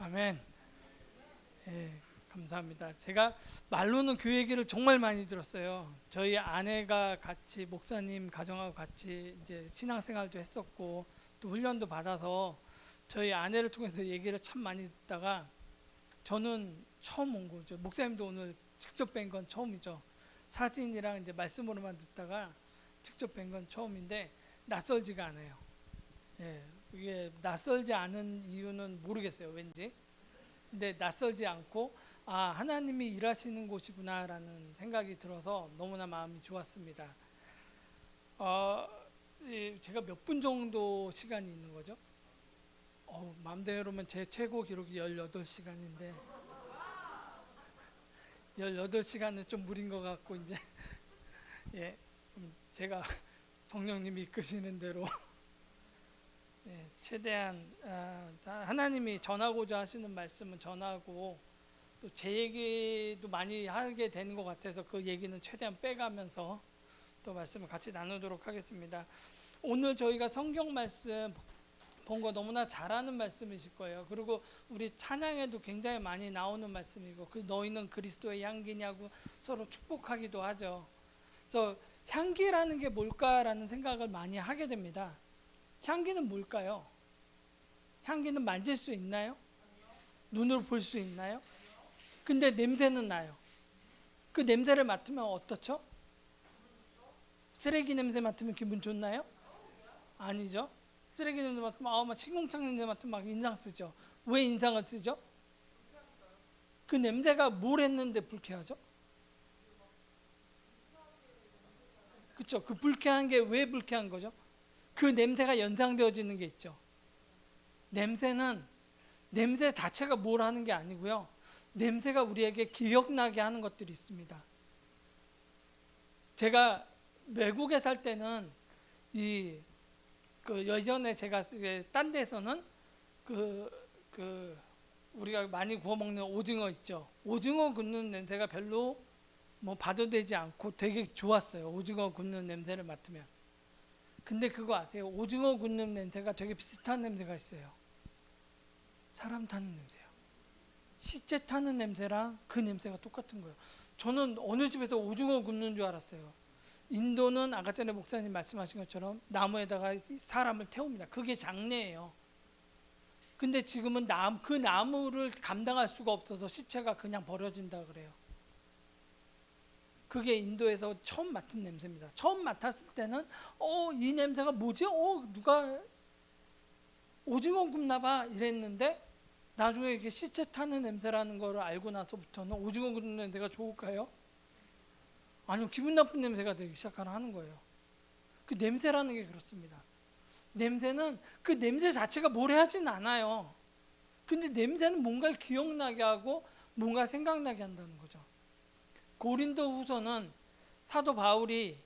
아멘. 예, 감사합니다. 제가 말로는 교회 얘기를 정말 많이 들었어요. 저희 아내가 같이 목사님 가정하고 같이 이제 신앙생활도 했었고 또 훈련도 받아서 저희 아내를 통해서 얘기를 참 많이 듣다가 저는 처음 온 거죠. 목사님도 오늘 직접 뵌 건 처음이죠. 사진이랑 이제 말씀으로만 듣다가 직접 뵌 건 처음인데 낯설지가 않아요. 예, 이게 낯설지 않은 이유는 모르겠어요. 왠지. 근데 낯설지 않고 아 하나님이 일하시는 곳이구나라는 생각이 들어서 너무나 마음이 좋았습니다. 제가 몇 분 정도 시간이 있는 거죠? 마음대로면 제 최고 기록이 18시간인데 18시간은 좀 무리인 것 같고 이제 예, 제가 성령님이 이끄시는 대로 예, 최대한 하나님이 전하고자 하시는 말씀은 전하고 또 제 얘기도 많이 하게 되는 것 같아서 그 얘기는 최대한 빼가면서 또 말씀을 같이 나누도록 하겠습니다. 오늘 저희가 성경 말씀 본 거 너무나 잘 아는 말씀이실 거예요. 그리고 우리 찬양에도 굉장히 많이 나오는 말씀이고 그 너희는 그리스도의 향기냐고 서로 축복하기도 하죠. 그래서 향기라는 게 뭘까라는 생각을 많이 하게 됩니다. 향기는 뭘까요? 향기는 만질 수 있나요? 눈으로 볼 수 있나요? 근데 냄새는 나요. 그 냄새를 맡으면 어떻죠? 쓰레기 냄새 맡으면 기분 좋나요? 아니죠. 쓰레기 냄새 맡으면 막 식용창 냄새 맡으면 막 인상 쓰죠. 왜 인상을 쓰죠? 그 냄새가 뭘 했는데 불쾌하죠? 그렇죠. 그 불쾌한 게 왜 불쾌한 거죠? 그 냄새가 연상되어지는 게 있죠. 냄새는 냄새 자체가 뭘 하는 게 아니고요. 냄새가 우리에게 기억나게 하는 것들이 있습니다. 제가 외국에 살 때는 그 예전에 제가 딴 데서는 우리가 많이 구워 먹는 오징어 있죠. 오징어 굽는 냄새가 별로 뭐 받아들이지 않고 되게 좋았어요. 오징어 굽는 냄새를 맡으면. 근데 그거 아세요? 오징어 굽는 냄새가 되게 비슷한 냄새가 있어요. 사람 타는 냄새요. 시체 타는 냄새랑 그 냄새가 똑같은 거예요. 저는 어느 집에서 오징어 굽는 줄 알았어요. 인도는 아까 전에 목사님 말씀하신 것처럼 나무에다가 사람을 태웁니다. 그게 장례예요. 근데 지금은 그 나무를 감당할 수가 없어서 시체가 그냥 버려진다 그래요. 그게 인도에서 처음 맡은 냄새입니다. 처음 맡았을 때는 이 냄새가 뭐지? 누가 오징어 굽나 봐 이랬는데 나중에 이게 시체 타는 냄새라는 걸 알고 나서부터는 오징어 굽는 냄새가 좋을까요? 아니요, 기분 나쁜 냄새가 되기 시작하는 거예요. 그 냄새라는 게 그렇습니다. 냄새는 그 냄새 자체가 뭘 하진 않아요. 근데 냄새는 뭔가를 기억나게 하고 뭔가 생각나게 한다는 거죠. 고린도후서는 사도 바울이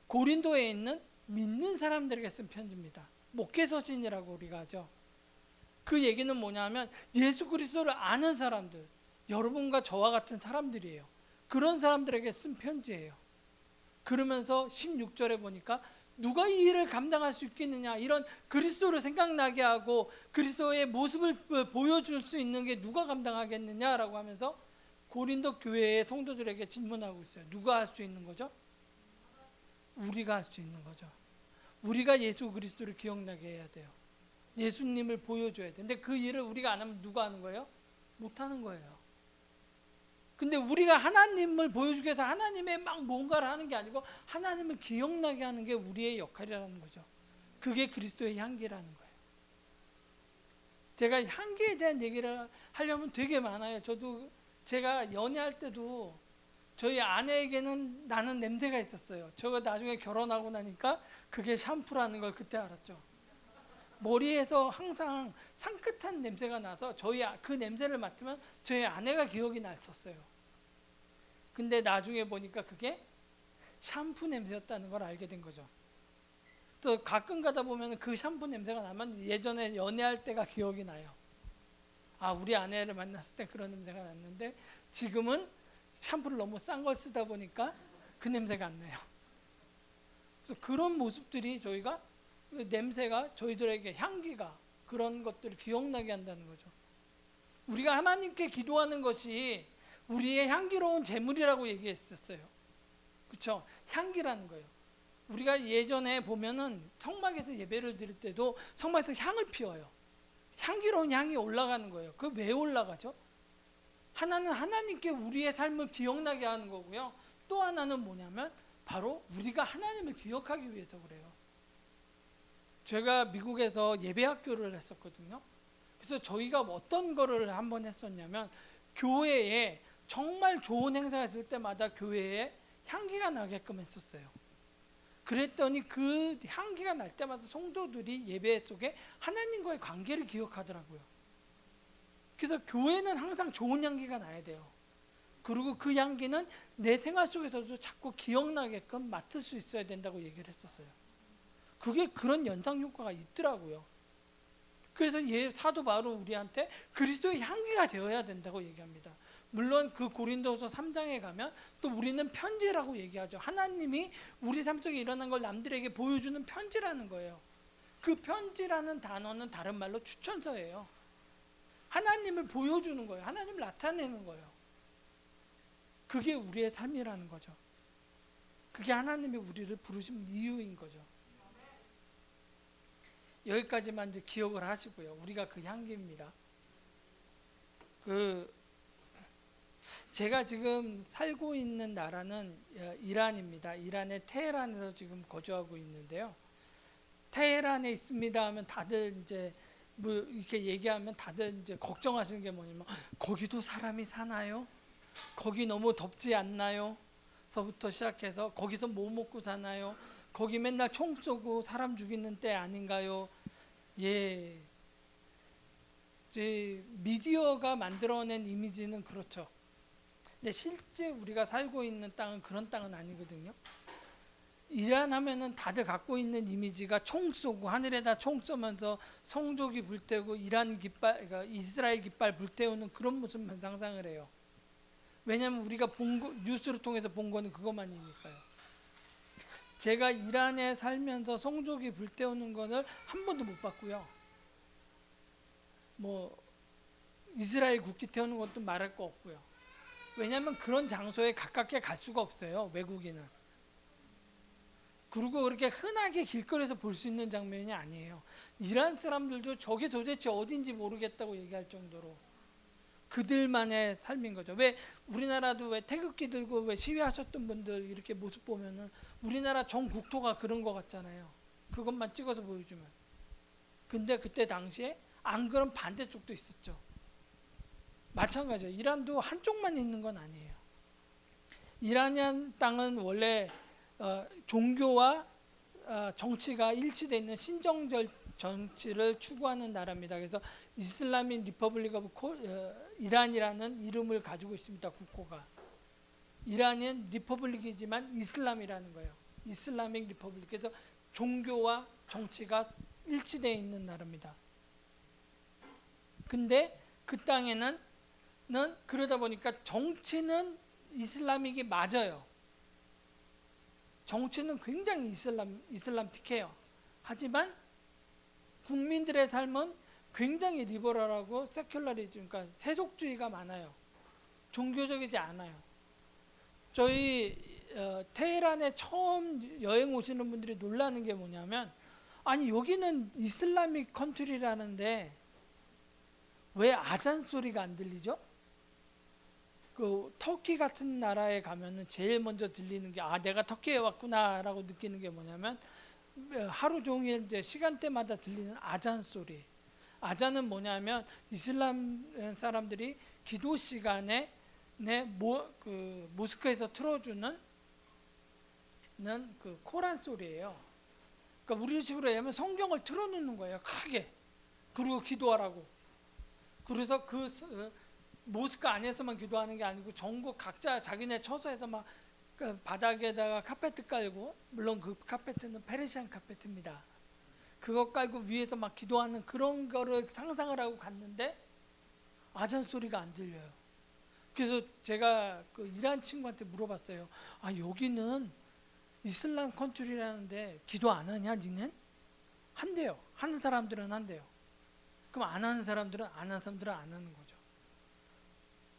고린도에 있는 믿는 사람들에게 쓴 편지입니다. 목회서신이라고 우리가 하죠. 그 얘기는 뭐냐면 예수 그리스도를 아는 사람들, 여러분과 저와 같은 사람들이에요. 그런 사람들에게 쓴 편지예요. 그러면서 16절에 보니까 누가 이 일을 감당할 수 있겠느냐, 이런 그리스도를 생각나게 하고 그리스도의 모습을 보여줄 수 있는 게 누가 감당하겠느냐라고 하면서 고린도 교회의 성도들에게 질문하고 있어요. 누가 할 수 있는 거죠? 우리가 할 수 있는 거죠. 우리가 예수 그리스도를 기억나게 해야 돼요. 예수님을 보여줘야 돼. 근데 그 일을 우리가 안 하면 누가 하는 거예요? 못 하는 거예요. 근데 우리가 하나님을 보여주기 위해서 하나님의 막 뭔가를 하는 게 아니고 하나님을 기억나게 하는 게 우리의 역할이라는 거죠. 그게 그리스도의 향기라는 거예요. 제가 향기에 대한 얘기를 하려면 되게 많아요. 제가 연애할 때도 저희 아내에게는 나는 냄새가 있었어요. 제가 나중에 결혼하고 나니까 그게 샴푸라는 걸 그때 알았죠. 머리에서 항상 상긋한 냄새가 나서 그 냄새를 맡으면 저희 아내가 기억이 났었어요. 근데 나중에 보니까 그게 샴푸 냄새였다는 걸 알게 된 거죠. 또 가끔 가다 보면 그 샴푸 냄새가 나면 예전에 연애할 때가 기억이 나요. 우리 아내를 만났을 때 그런 냄새가 났는데 지금은 샴푸를 너무 싼 걸 쓰다 보니까 그 냄새가 안 나요. 그래서 그런 모습들이 저희가 냄새가 저희들에게 향기가 그런 것들을 기억나게 한다는 거죠. 우리가 하나님께 기도하는 것이 우리의 향기로운 제물이라고 얘기했었어요. 그렇죠? 향기라는 거예요. 우리가 예전에 보면은 성막에서 예배를 드릴 때도 성막에서 향을 피워요. 향기로운 향이 올라가는 거예요. 그 왜 올라가죠? 하나는 하나님께 우리의 삶을 기억나게 하는 거고요. 또 하나는 뭐냐면 바로 우리가 하나님을 기억하기 위해서 그래요. 제가 미국에서 예배학교를 했었거든요. 그래서 저희가 어떤 거를 한번 했었냐면 교회에 정말 좋은 행사가 있을 때마다 교회에 향기가 나게끔 했었어요. 그랬더니 그 향기가 날 때마다 성도들이 예배 속에 하나님과의 관계를 기억하더라고요. 그래서 교회는 항상 좋은 향기가 나야 돼요. 그리고 그 향기는 내 생활 속에서도 자꾸 기억나게끔 맡을 수 있어야 된다고 얘기를 했었어요. 그게 그런 연상 효과가 있더라고요. 그래서 사도 바울은 우리한테 그리스도의 향기가 되어야 된다고 얘기합니다. 물론 그 고린도서 3장에 가면 또 우리는 편지라고 얘기하죠. 하나님이 우리 삶 속에 일어난 걸 남들에게 보여주는 편지라는 거예요. 그 편지라는 단어는 다른 말로 추천서예요. 하나님을 보여주는 거예요. 하나님을 나타내는 거예요. 그게 우리의 삶이라는 거죠. 그게 하나님이 우리를 부르신 이유인 거죠. 여기까지만 이제 기억을 하시고요. 우리가 그 향기입니다. 제가 지금 살고 있는 나라는 이란입니다. 이란의 테헤란에서 지금 거주하고 있는데요. 테헤란에 있습니다 하면 다들 이제 뭐 이렇게 얘기하면 다들 이제 걱정하시는 게 뭐냐면 거기도 사람이 사나요? 거기 너무 덥지 않나요? 서부터 시작해서 거기서 뭐 먹고 사나요? 거기 맨날 총 쏘고 사람 죽이는 때 아닌가요? 예. 이제 미디어가 만들어낸 이미지는 그렇죠. 근데 실제 우리가 살고 있는 땅은 그런 땅은 아니거든요. 이란 하면은 다들 갖고 있는 이미지가 총 쏘고 하늘에다 총 쏘면서 성족이 불태우고 이란 깃발, 그러니까 이스라엘 깃발 불태우는 그런 모습만 상상을 해요. 왜냐하면 우리가 본 거, 뉴스를 통해서 본 거는 그것만이니까요. 제가 이란에 살면서 성족이 불태우는 거를 한 번도 못 봤고요. 뭐 이스라엘 국기 태우는 것도 말할 거 없고요. 왜냐하면 그런 장소에 가깝게 갈 수가 없어요. 외국인은. 그리고 그렇게 흔하게 길거리에서 볼 수 있는 장면이 아니에요. 이란 사람들도 저게 도대체 어딘지 모르겠다고 얘기할 정도로 그들만의 삶인 거죠. 왜 우리나라도 왜 태극기 들고 왜 시위하셨던 분들 이렇게 모습 보면은 우리나라 전 국토가 그런 거 같잖아요. 그것만 찍어서 보여주면. 근데 그때 당시에 안 그런 반대쪽도 있었죠. 마찬가지예요. 이란도 한쪽만 있는 건 아니에요. 이란이란 땅은 원래 종교와 정치가 일치되어 있는 신정절 정치를 추구하는 나라입니다. 그래서 이슬라믹 리퍼블릭 오브 이란이라는 이름을 가지고 있습니다. 국호가. 이란은 리퍼블릭이지만 이슬람이라는 거예요. 이슬라믹 리퍼블릭. 그래서 종교와 정치가 일치되어 있는 나라입니다. 근데 그 땅에는 그러다 보니까 정치는 이슬람익이 맞아요. 정치는 굉장히 이슬람틱해요. 하지만 국민들의 삶은 굉장히 리버럴하고 세큘러리즘, 그러니까 세속주의가 많아요. 종교적이지 않아요. 저희 테헤란에 처음 여행 오시는 분들이 놀라는 게 뭐냐면 아니 여기는 이슬라믹 컨트리라는데 왜 아잔 소리가 안 들리죠? 그 터키 같은 나라에 가면은 제일 먼저 들리는 게 내가 터키에 왔구나라고 느끼는 게 뭐냐면 하루 종일 이제 시간대마다 들리는 아잔 소리. 아잔은 뭐냐면 이슬람 사람들이 기도 시간에 모스크에서 틀어주는 그 코란 소리예요. 그러니까 우리 식으로 얘기하면 성경을 틀어놓는 거예요. 크게. 그리고 기도하라고. 그래서 모스크 안에서만 기도하는 게 아니고 전국 각자 자기네 처소에서 막 그 바닥에다가 카페트 깔고, 물론 그 카페트는 페르시안 카페트입니다. 그거 깔고 위에서 막 기도하는 그런 거를 상상을 하고 갔는데 아잔 소리가 안 들려요. 그래서 제가 그 이란 친구한테 물어봤어요. 여기는 이슬람 컨트리라는데 기도 안 하냐 니는? 한대요. 하는 사람들은 한대요. 그럼 안 하는 사람들은 안 하는 거죠.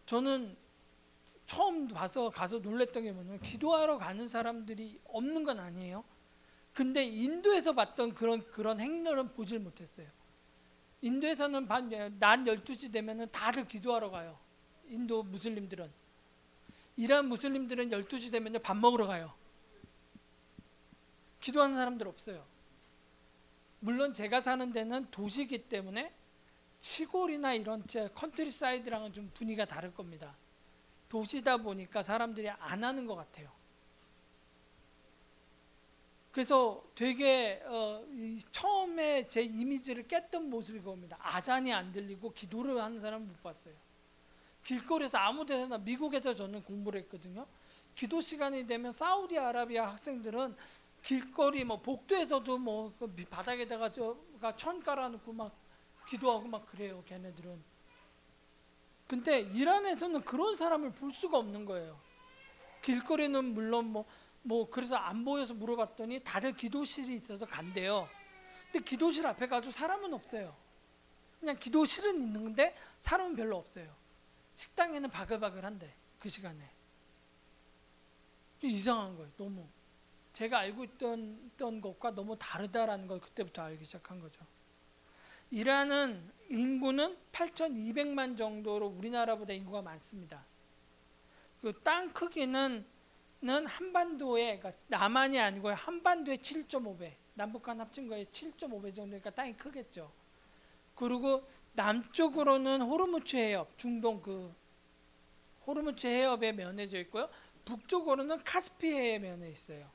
저는 처음 가서 놀랬던 게 뭐냐면 기도하러 가는 사람들이 없는 건 아니에요. 근데 인도에서 봤던 그런 행렬은 보질 못했어요. 인도에서는 낮 12시 되면은 다들 기도하러 가요. 인도 무슬림들은. 이란 무슬림들은 12시 되면 밥 먹으러 가요. 기도하는 사람들 없어요. 물론 제가 사는 데는 도시이기 때문에 시골이나 이런 컨트리 사이드랑은 좀 분위기가 다를 겁니다. 도시다 보니까 사람들이 안 하는 것 같아요. 그래서 되게 처음에 제 이미지를 깼던 모습이 그겁니다. 아잔이 안 들리고 기도를 하는 사람은 못 봤어요. 길거리에서 아무 데나, 미국에서 저는 공부를 했거든요. 기도 시간이 되면 사우디아라비아 학생들은 길거리 복도에서도 바닥에다가 천 깔아놓고 막 기도하고 막 그래요. 걔네들은. 근데 이란에서는 그런 사람을 볼 수가 없는 거예요. 길거리는 물론 그래서 안 보여서 물어봤더니 다들 기도실이 있어서 간대요. 근데 기도실 앞에 가도 사람은 없어요. 그냥 기도실은 있는 건데 사람은 별로 없어요. 식당에는 바글바글한데 그 시간에. 이상한 거예요. 너무 제가 알고 있던 것과 너무 다르다라는 걸 그때부터 알기 시작한 거죠. 이란은 인구는 8,200만 정도로 우리나라보다 인구가 많습니다. 그 땅 크기는 한반도에, 그러니까 남한이 아니고 한반도의 7.5배, 남북한 합친 거에 7.5배 정도니까 땅이 크겠죠. 그리고 남쪽으로는 호르무즈 해협, 중동 호르무즈 해협에 면해져 있고요. 북쪽으로는 카스피 해에 면해 있어요.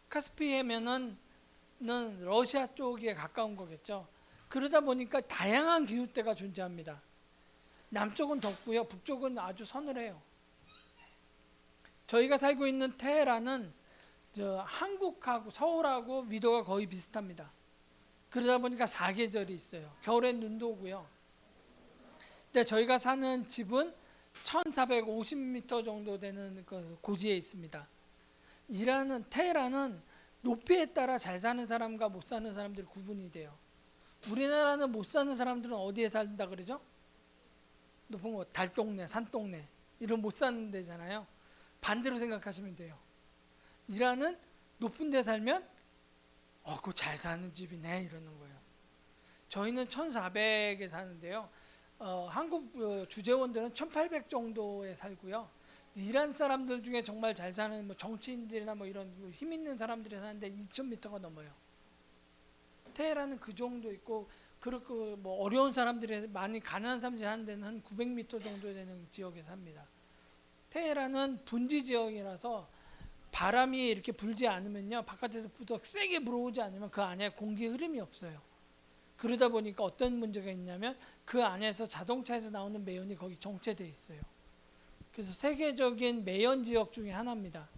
카스피 해면은 러시아 쪽에 가까운 거겠죠. 그러다 보니까 다양한 기후대가 존재합니다. 남쪽은 덥고요. 북쪽은 아주 서늘해요. 저희가 살고 있는 테헤란은 한국하고 서울하고 위도가 거의 비슷합니다. 그러다 보니까 사계절이 있어요. 겨울엔 눈도 오고요. 근데 저희가 사는 집은 1450m 정도 되는 고지에 있습니다. 테헤란은 높이에 따라 잘 사는 사람과 못 사는 사람들이 구분이 돼요. 우리나라는 못 사는 사람들은 어디에 산다 그러죠? 높은 곳, 달동네, 산동네 이런 못 사는 데잖아요. 반대로 생각하시면 돼요. 이란은 높은 데 살면 그거 잘 사는 집이네 이러는 거예요. 저희는 1400에 사는데요. 한국 주재원들은 1800 정도에 살고요. 이란 사람들 중에 정말 잘 사는 정치인들이나 이런 힘 있는 사람들이 사는데 2000m가 넘어요. 테헤란은 그 정도 있고, 그리고 어려운 사람들이 많이 가난한 사람들이 사는 데는 한 900m 정도 되는 지역에 삽니다. 테헤란은 분지 지역이라서 바람이 이렇게 불지 않으면요, 바깥에서 세게 불어오지 않으면 그 안에 공기 흐름이 없어요. 그러다 보니까 어떤 문제가 있냐면 그 안에서 자동차에서 나오는 매연이 거기 정체되어 있어요. 그래서 세계적인 매연 지역 중에 하나입니다.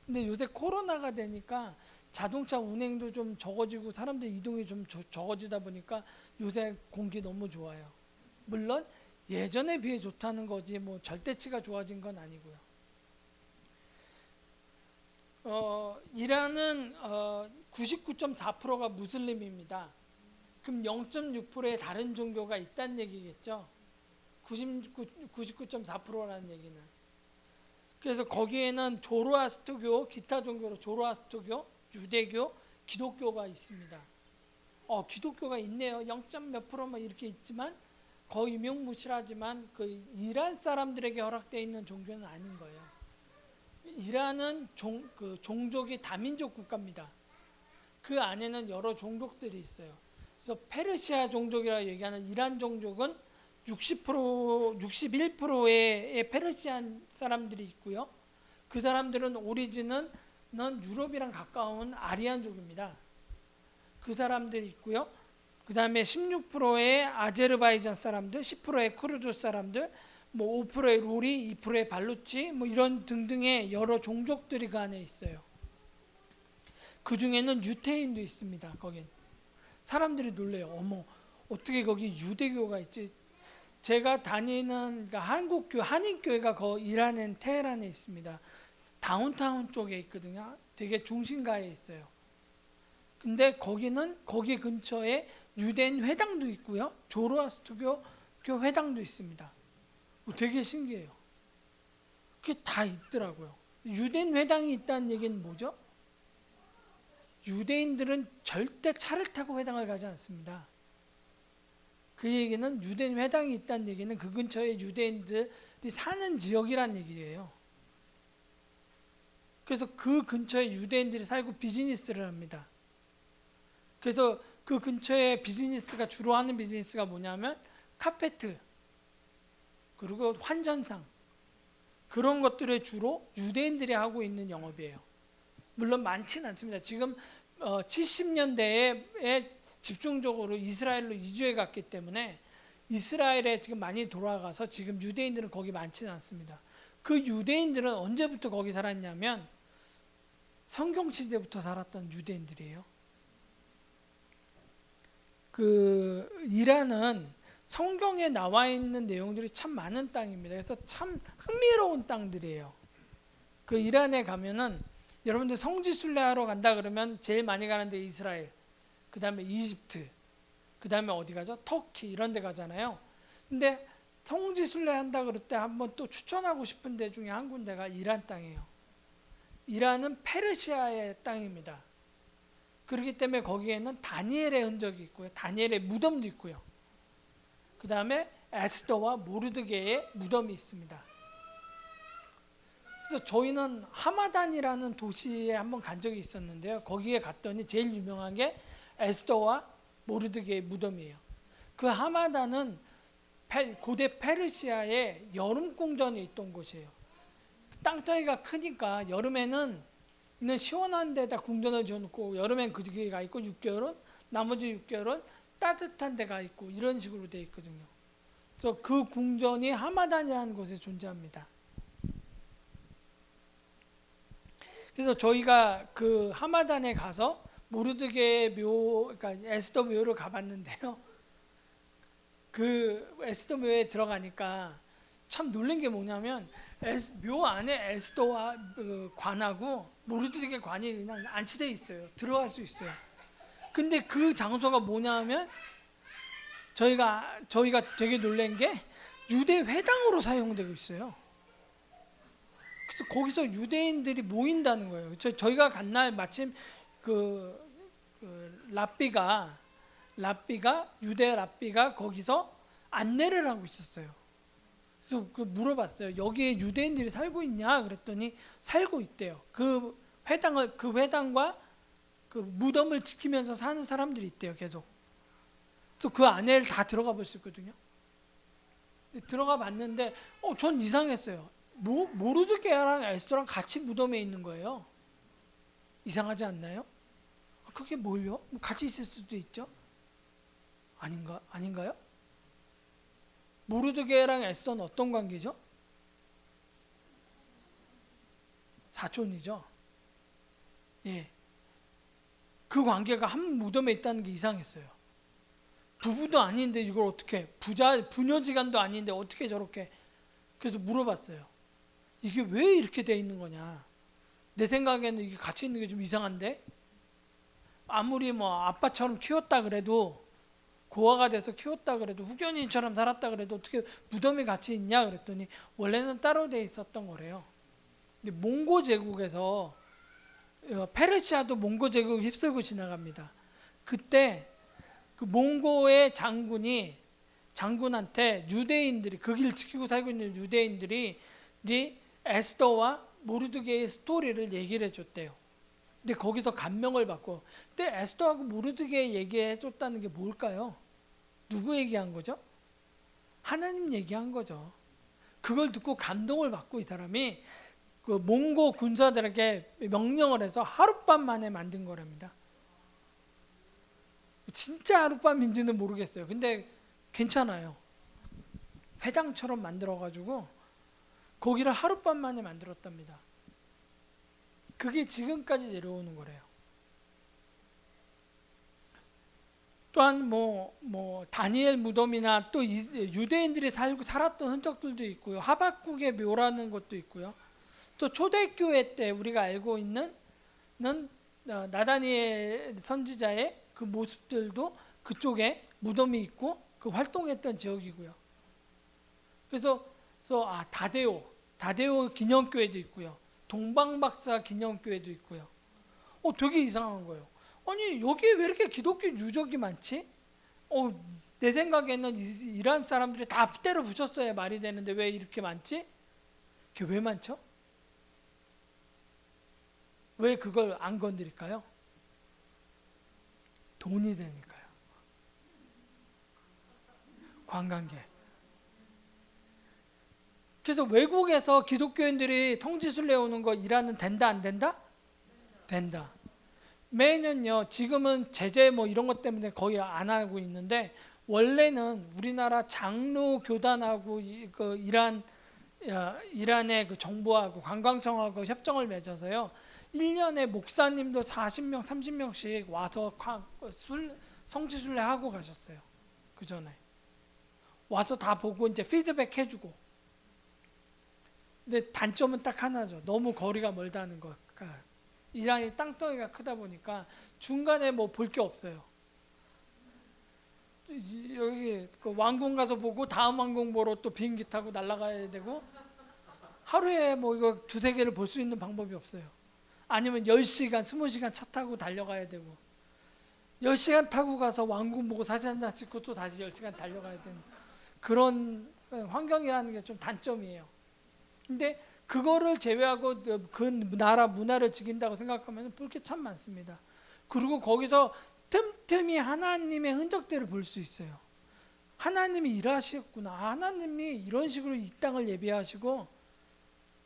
근데 요새 코로나가 되니까 자동차 운행도 좀 적어지고 사람들 이동이 좀 적어지다 보니까 요새 공기 너무 좋아요. 물론 예전에 비해 좋다는 거지 절대치가 좋아진 건 아니고요. 이란은 99.4%가 무슬림입니다. 그럼 0.6%의 다른 종교가 있다는 얘기겠죠. 99.4%라는 얘기는. 그래서 거기에는 조로아스터교, 기타 종교로 조로아스터교, 유대교, 기독교가 있습니다. 기독교가 있네요. 0. 몇 프로 이렇게 있지만 거의 유명무실하지만 그 이란 사람들에게 허락되어 있는 종교는 아닌 거예요. 이란은 종족이 다민족 국가입니다. 그 안에는 여러 종족들이 있어요. 그래서 페르시아 종족이라고 얘기하는 이란 종족은 61%의 페르시안 사람들이 있고요. 그 사람들은 오리진은 유럽이랑 가까운 아리안족입니다. 그 사람들이 있고요. 그 다음에 16%의 아제르바이잔 사람들, 10%의 쿠르드 사람들, 5%의 로리, 2%의 발루치, 이런 등등의 여러 종족들이 그 안에 있어요. 그 중에는 유태인도 있습니다. 거긴 사람들이 놀래요. 어머, 어떻게 거기 유대교가 있지? 제가 다니는 한국교, 한인교회가 이란엔 테헤란에 있습니다. 다운타운 쪽에 있거든요. 되게 중심가에 있어요. 근데 거기 근처에 유대인 회당도 있고요. 조로아스터교 회당도 있습니다. 되게 신기해요. 그게 다 있더라고요. 유대인 회당이 있다는 얘기는 뭐죠? 유대인들은 절대 차를 타고 회당을 가지 않습니다. 그 얘기는 유대인 회당이 있다는 얘기는 그 근처에 유대인들이 사는 지역이란 얘기예요. 그래서 그 근처에 유대인들이 살고 비즈니스를 합니다. 그래서 그 근처에 비즈니스가 주로 하는 비즈니스가 뭐냐면 카페트 그리고 환전상 그런 것들을 주로 유대인들이 하고 있는 영업이에요. 물론 많지는 않습니다. 지금 70년대에 집중적으로 이스라엘로 이주해 갔기 때문에 이스라엘에 지금 많이 돌아가서 지금 유대인들은 거기 많지는 않습니다. 그 유대인들은 언제부터 거기 살았냐면 성경 시대부터 살았던 유대인들이에요. 그 이란은 성경에 나와 있는 내용들이 참 많은 땅입니다. 그래서 참 흥미로운 땅들이에요. 그 이란에 가면은 여러분들 성지 순례하러 간다 그러면 제일 많이 가는 데 이스라엘, 그 다음에 이집트, 그 다음에 어디 가죠? 터키 이런 데 가잖아요. 근데 성지 순례한다 그럴 때 한번 또 추천하고 싶은 데 중에 한 군데가 이란 땅이에요. 이란은 페르시아의 땅입니다. 그렇기 때문에 거기에는 다니엘의 흔적이 있고요. 다니엘의 무덤도 있고요. 그 다음에 에스더와 모르드게의 무덤이 있습니다. 그래서 저희는 하마단이라는 도시에 한번 간 적이 있었는데요. 거기에 갔더니 제일 유명한 게 에스더와 모르드게의 무덤이에요. 그 하마단은 고대 페르시아의 여름 궁전에 있던 곳이에요. 땅덩이가 크니까 여름에는 시원한 데다 궁전을 지어놓고 여름엔 거기가 있고 6개월은 나머지 6개월은 따뜻한 데가 있고 이런 식으로 되어 있거든요. 그래서 그 궁전이 하마단이라는 곳에 존재합니다. 그래서 저희가 그 하마단에 가서 모르드게 묘, 그러니까 에스더 묘를 가봤는데요. 그 에스더 묘에 들어가니까 참 놀란 게 뭐냐면 묘 안에 에스더와 그 관하고 모르드게 관이 그냥 안치되어 있어요. 들어갈 수 있어요. 근데 그 장소가 뭐냐면 저희가 되게 놀란 게 유대 회당으로 사용되고 있어요. 그래서 거기서 유대인들이 모인다는 거예요. 저희가 간 날 마침 그 랍비가 유대 랍비가 거기서 안내를 하고 있었어요. 그래서 물어봤어요. 여기에 유대인들이 살고 있냐? 그랬더니 살고 있대요. 그 회당과 그 무덤을 지키면서 사는 사람들이 있대요. 계속. 그래서 그 안에를 다 들어가 볼 수 있거든요. 들어가 봤는데 전 이상했어요. 모르드게랑 에스더랑 같이 무덤에 있는 거예요. 이상하지 않나요? 그게 뭘요? 같이 있을 수도 있죠. 아닌가요? 모르드게랑 에스더는 어떤 관계죠? 사촌이죠. 예. 그 관계가 한 무덤에 있다는 게 이상했어요. 부부도 아닌데 이걸 어떻게 부녀지간도 아닌데 어떻게 저렇게. 그래서 물어봤어요. 이게 왜 이렇게 돼 있는 거냐? 내 생각에는 이게 같이 있는 게 좀 이상한데 아무리 뭐 아빠처럼 키웠다 그래도 고아가 돼서 키웠다 그래도 후견인처럼 살았다 그래도 어떻게 무덤이 같이 있냐 그랬더니 원래는 따로 돼 있었던 거래요. 근데 몽고 제국에서 페르시아도 몽고 제국 휩쓸고 지나갑니다. 그때 그 몽고의 장군한테 유대인들이 그 길 지키고 살고 있는 유대인들이 에스더와 모르드게의 스토리를 얘기를 해줬대요. 근데 거기서 감명을 받고, 근데 에스더하고 모르드게 얘기해줬다는 게 뭘까요? 누구 얘기한 거죠? 하나님 얘기한 거죠. 그걸 듣고 감동을 받고 이 사람이 그 몽고 군사들에게 명령을 해서 하룻밤 만에 만든 거랍니다. 진짜 하룻밤인지는 모르겠어요. 근데 괜찮아요. 회당처럼 만들어가지고 거기를 하룻밤 만에 만들었답니다. 그게 지금까지 내려오는 거래요. 또한 뭐 다니엘 무덤이나 또 유대인들이 살았던 흔적들도 있고요. 하박국의 묘라는 것도 있고요. 또 초대교회 때 우리가 알고 있는 나다니엘 선지자의 그 모습들도 그쪽에 무덤이 있고 그 활동했던 지역이고요. 그래서 그래서 다데오 기념교회도 있고요. 동방박사 기념교회도 있고요. 되게 이상한 거예요. 아니 여기 왜 이렇게 기독교 유적이 많지? 내 생각에는 이란 사람들이 다 때려 부셨어야 말이 되는데 왜 이렇게 많지? 그게 왜 많죠? 왜 그걸 안 건드릴까요? 돈이 되니까요. 관광객. 그래서 외국에서 기독교인들이 성지순례 오는 거 이란은 된다 안 된다? 된다. 매년요. 지금은 제재 뭐 이런 것 때문에 거의 안 하고 있는데 원래는 우리나라 장로 교단하고 그 이란의 그 정부하고 관광청하고 협정을 맺어서요. 1년에 목사님도 40명, 30명씩 와서 성지순례 하고 가셨어요. 그 전에 와서 다 보고 이제 피드백 해주고. 근데 단점은 딱 하나죠. 너무 거리가 멀다는 거. 이란이 땅덩이가 크다 보니까 중간에 뭐 볼 게 없어요. 여기 그 왕궁 가서 보고 다음 왕궁 보러 또 비행기 타고 날아가야 되고 하루에 뭐 이거 두세 개를 볼 수 있는 방법이 없어요. 아니면 10시간, 20시간 차 타고 달려가야 되고 10시간 타고 가서 왕궁 보고 사진 한 장 찍고 또 다시 10시간 달려가야 되는 그런 환경이라는 게 좀 단점이에요. 근데 그거를 제외하고 그 나라 문화를 지킨다고 생각하면 볼 게 참 많습니다. 그리고 거기서 틈틈이 하나님의 흔적들을 볼 수 있어요. 하나님이 일하셨구나. 하나님이 이런 식으로 이 땅을 예배하시고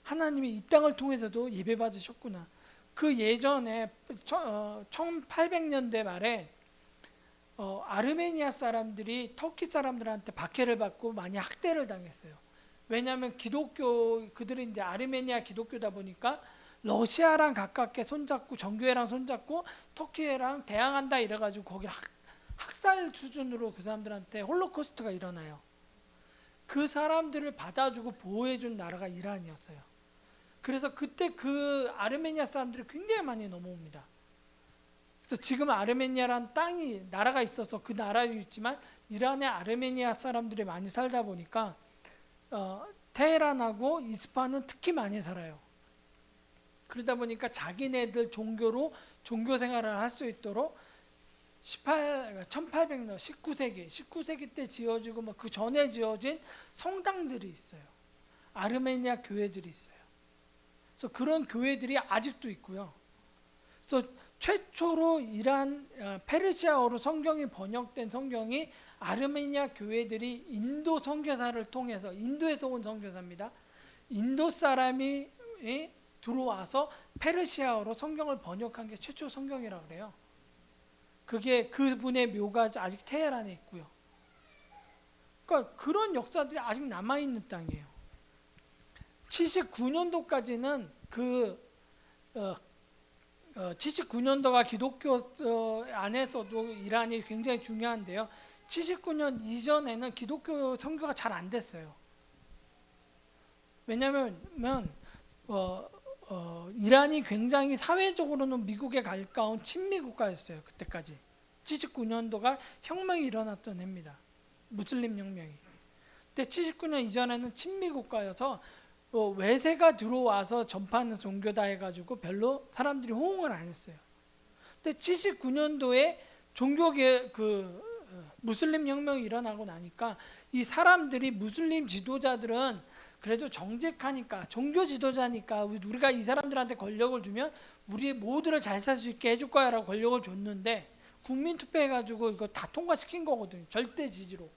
하나님이 이 땅을 통해서도 예배 받으셨구나. 그 예전에 1800년대 말에 아르메니아 사람들이 터키 사람들한테 박해를 받고 많이 학대를 당했어요. 왜냐하면 그들이 이제 아르메니아 기독교다 보니까 러시아랑 가깝게 손잡고 정교회랑 손잡고 터키랑 대항한다 이래가지고 거기 학살 수준으로 그 사람들한테 홀로코스트가 일어나요. 그 사람들을 받아주고 보호해준 나라가 이란이었어요. 그래서 그때 그 아르메니아 사람들이 굉장히 많이 넘어옵니다. 그래서 지금 아르메니아란 나라가 있어서 그 나라도 있지만 이란의 아르메니아 사람들이 많이 살다 보니까 테헤란하고 이스파한은 특히 많이 살아요. 그러다 보니까 자기네들 종교 생활을 할 수 있도록 1800년 19세기 때 지어지고 뭐 그 전에 지어진 성당들이 있어요. 아르메니아 교회들이 있어요. 그래서 그런 교회들이 아직도 있고요. 그래서 최초로 페르시아어로 성경이 번역된 성경이 아르메니아 교회들이 인도 선교사를 통해서 인도에서 온 선교사입니다. 인도 사람이 들어와서 페르시아어로 성경을 번역한 게 최초 성경이라고 그래요. 그게 그분의 묘가 아직 테헤란에 있고요. 그러니까 그런 역사들이 아직 남아있는 땅이에요. 79년도까지는 79년도가 기독교 안에서도 이란이 굉장히 중요한데요. 79년 이전에는 기독교 선교가 잘 안 됐어요. 왜냐하면 이란이 굉장히 사회적으로는 미국에 가까운 친미 국가였어요. 그때까지 79년도가 혁명이 일어났던 해입니다. 무슬림 혁명이. 근데 79년 이전에는 친미 국가여서 외세가 들어와서 전파하는 종교다 해가지고 별로 사람들이 호응을 안 했어요. 근데 79년도에 무슬림 혁명이 일어나고 나니까 이 사람들이 무슬림 지도자들은 그래도 정직하니까 종교 지도자니까 우리가 이 사람들한테 권력을 주면 우리 모두를 잘 살 수 있게 해줄 거야 라고 권력을 줬는데 국민 투표해가지고 이거 다 통과시킨 거거든요. 절대 지지로.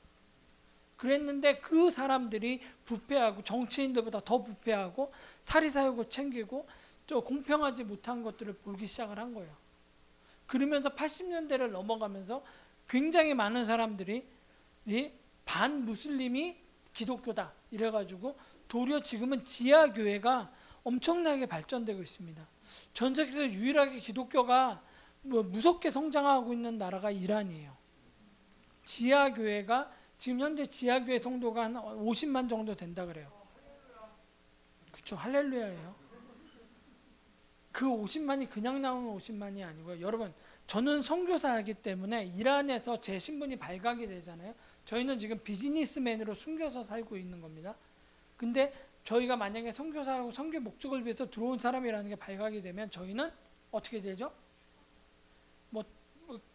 그랬는데 그 사람들이 부패하고 정치인들보다 더 부패하고 사리사욕을 챙기고 또 공평하지 못한 것들을 보기 시작을 한 거예요. 그러면서 80년대를 넘어가면서 굉장히 많은 사람들이 반무슬림이 기독교다 이래가지고 도리어 지금은 지하교회가 엄청나게 발전되고 있습니다. 전 세계에서 유일하게 기독교가 무섭게 성장하고 있는 나라가 이란이에요. 지하교회가 지금 현재 지하교회 성도가 한 50만 정도 된다 그래요. 그렇죠. 할렐루야예요. 그 50만이 그냥 나오는 50만이 아니고요. 여러분 저는 선교사이기 때문에 이란에서 제 신분이 발각이 되잖아요. 저희는 지금 비즈니스맨으로 숨겨서 살고 있는 겁니다. 근데 저희가 만약에 선교사라고 선교 목적을 위해서 들어온 사람이라는 게 발각이 되면 저희는 어떻게 되죠? 뭐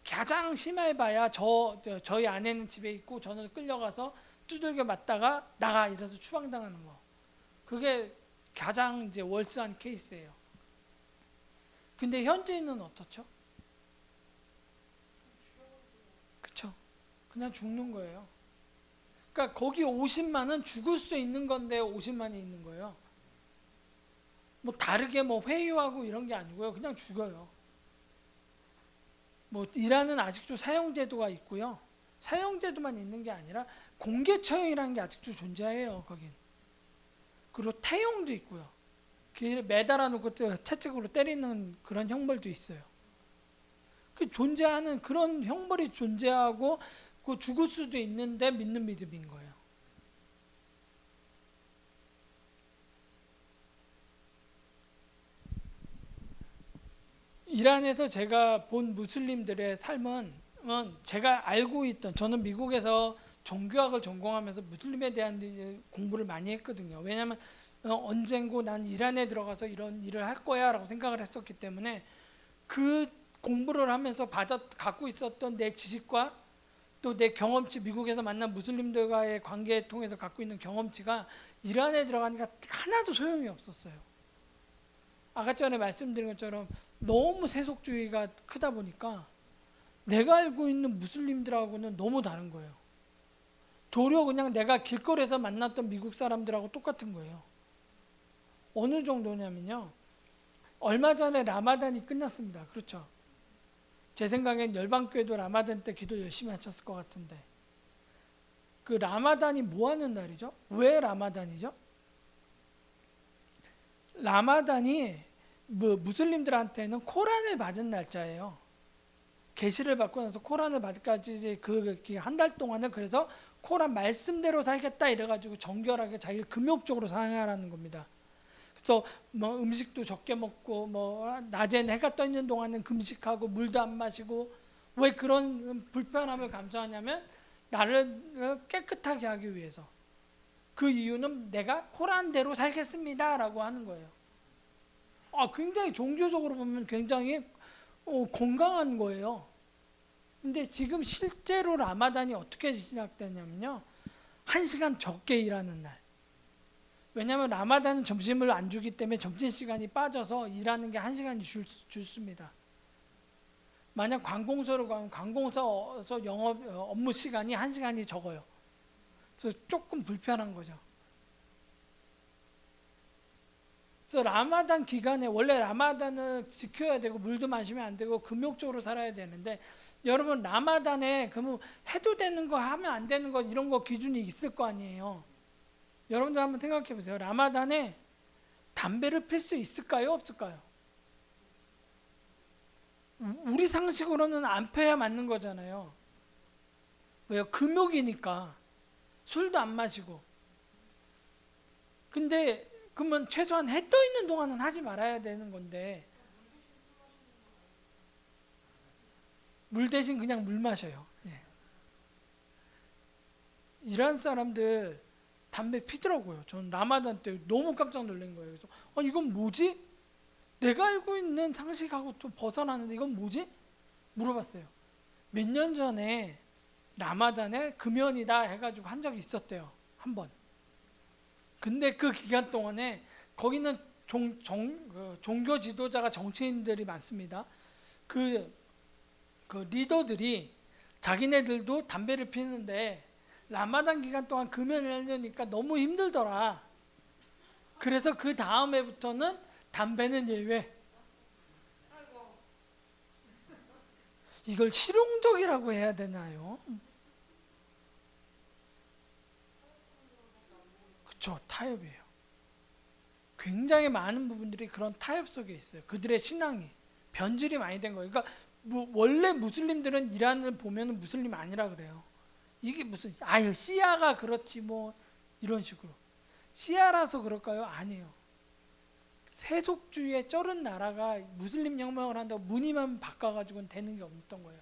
가장 심해봐야 저희 아내는 집에 있고 저는 끌려가서 두들겨 맞다가 나가 이래서 추방당하는 거. 그게 가장 이제 월스한 케이스예요. 근데 현지인은 어떻죠? 그쵸? 그냥 죽는 거예요. 그러니까 거기 50만은 죽을 수 있는 건데 50만이 있는 거예요. 뭐 다르게 뭐 회유하고 이런 게 아니고요. 그냥 죽어요. 뭐 이란은 아직도 사형제도가 있고요. 사형제도만 있는 게 아니라 공개 처형이라는 게 아직도 존재해요. 거긴. 그리고 태용도 있고요. 길에 매달아 놓고 채찍으로 때리는 그런 형벌도 있어요. 그 존재하는 그런 형벌이 존재하고 그 죽을 수도 있는데 믿는 믿음인 거예요. 이란에서 제가 본 무슬림들의 삶은 제가 알고 있던, 저는 미국에서 종교학을 전공하면서 무슬림에 대한 공부를 많이 했거든요. 왜냐하면 언젠고 난 이란에 들어가서 이런 일을 할 거야 라고 생각을 했었기 때문에 그 공부를 하면서 갖고 있었던 내 지식과 또 내 경험치, 미국에서 만난 무슬림들과의 관계를 통해서 갖고 있는 경험치가 이란에 들어가니까 하나도 소용이 없었어요. 아까 전에 말씀드린 것처럼 너무 세속주의가 크다 보니까 내가 알고 있는 무슬림들하고는 너무 다른 거예요. 도리어 그냥 내가 길거리에서 만났던 미국 사람들하고 똑같은 거예요. 어느 정도냐면요. 얼마 전에 라마단이 끝났습니다. 그렇죠? 제 생각엔 열방교회도 라마단 때 기도 열심히 하셨을 것 같은데 그 라마단이 뭐 하는 날이죠? 왜 라마단이죠? 라마단이 무슬림들한테는 코란을 받은 날짜예요. 계시를 받고 나서 코란을 받기까지 그 한 달 동안은 그래서 코란 말씀대로 살겠다 이래가지고 정결하게 자기를 금욕적으로 사용하라는 겁니다. 그래서 뭐 음식도 적게 먹고 뭐 낮에는 해가 떠 있는 동안은 금식하고 물도 안 마시고 왜 그런 불편함을 감수하냐면 나를 깨끗하게 하기 위해서. 그 이유는 내가 코란대로 살겠습니다라고 하는 거예요. 굉장히 종교적으로 보면 굉장히 건강한 거예요. 근데 지금 실제로 라마단이 어떻게 시작되냐면요. 1시간 적게 일하는 날. 왜냐하면 라마단은 점심을 안 주기 때문에 점심시간이 빠져서 일하는 게 1시간이 줄습니다. 만약 관공서로 가면 관공서 영업 업무 시간이 1시간이 적어요. 그래서 조금 불편한 거죠. 그래서 라마단 기간에 원래 라마단을 지켜야 되고 물도 마시면 안 되고 금욕적으로 살아야 되는데 여러분 라마단에 그러면 해도 되는 거 하면 안 되는 거 이런 거 기준이 있을 거 아니에요. 여러분들 한번 생각해 보세요. 라마단에 담배를 필 수 있을까요? 없을까요? 우리 상식으로는 안 펴야 맞는 거잖아요. 왜요? 금욕이니까 술도 안 마시고. 근데 그러면 최소한 해 떠 있는 동안은 하지 말아야 되는 건데 물 대신 그냥 물 마셔요. 예. 이란 사람들 담배 피더라고요. 전 라마단 때 너무 깜짝 놀란 거예요. 그래서 이건 뭐지? 내가 알고 있는 상식하고 좀 벗어나는데 이건 뭐지? 물어봤어요. 몇 년 전에 라마단에 금연이다 해가지고 한 적이 있었대요. 한 번. 근데 그 기간 동안에 거기는 종교 지도자가 정치인들이 많습니다. 그 리더들이 자기네들도 담배를 피는데 라마단 기간 동안 금연을 하려니까 너무 힘들더라. 그래서 그 다음 해부터는 담배는 예외. 이걸 실용적이라고 해야 되나요? 그렇죠. 타협이에요. 굉장히 많은 부분들이 그런 타협 속에 있어요. 그들의 신앙이 변질이 많이 된 거예요. 그러니까 원래 무슬림들은 이란을 보면 무슬림 아니라 그래요. 이게 무슨 시아가 그렇지 뭐 이런 식으로. 시아라서 그럴까요? 아니에요. 세속주의에 쩔은 나라가 무슬림 혁명을 한다고 무늬만 바꿔가지고는 되는 게 없던 거예요.